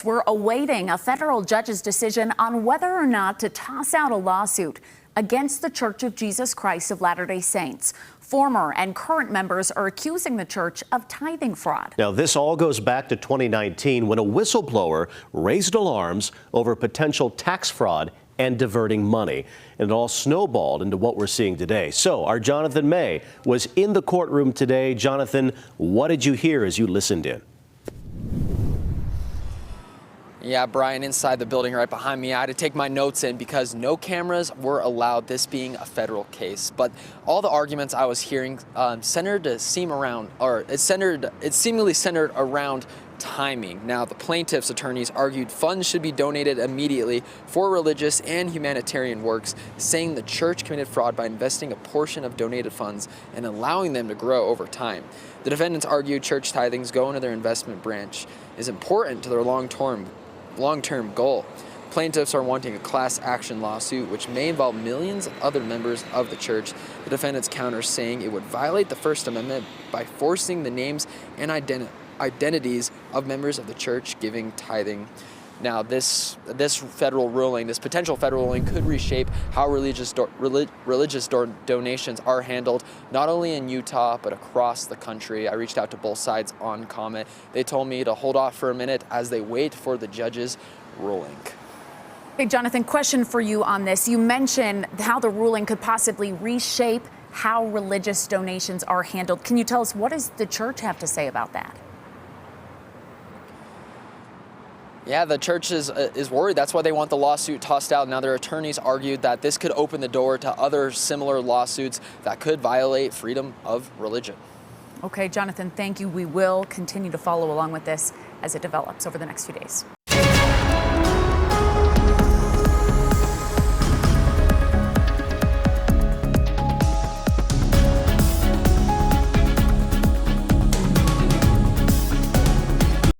We're awaiting a federal judge's decision on whether or not to toss out a lawsuit against the Church of Jesus Christ of Latter-day Saints. Former and current members are accusing the church of tithing fraud. Now, this all goes back to 2019 when a whistleblower raised alarms over potential tax fraud and diverting money. And it all snowballed into what we're seeing today. So our Jonathan May was in the courtroom today. Jonathan, what did you hear as you listened in? Yeah, Brian, inside the building right behind me, I had to take my notes in because no cameras were allowed, this being a federal case. But all the arguments I was hearing it seemingly centered around timing. Now, the plaintiff's attorneys argued funds should be donated immediately for religious and humanitarian works, saying the church committed fraud by investing a portion of donated funds and allowing them to grow over time. The defendants argued church tithings go into their investment branch is important to their long-term goal. Plaintiffs are wanting a class action lawsuit which may involve millions of other members of the church. The defendants counter saying it would violate the First Amendment by forcing the names and identities of members of the church giving tithing. Now, this potential federal ruling could reshape how religious donations are handled, not only in Utah, but across the country. I reached out to both sides on comment. They told me to hold off for a minute as they wait for the judge's ruling. Hey, Jonathan, question for you on this. You mentioned how the ruling could possibly reshape how religious donations are handled. Can you tell us, what does the church have to say about that? Yeah, the church is worried. That's why they want the lawsuit tossed out. Now, their attorneys argued that this could open the door to other similar lawsuits that could violate freedom of religion. Okay, Jonathan, thank you. We will continue to follow along with this as it develops over the next few days.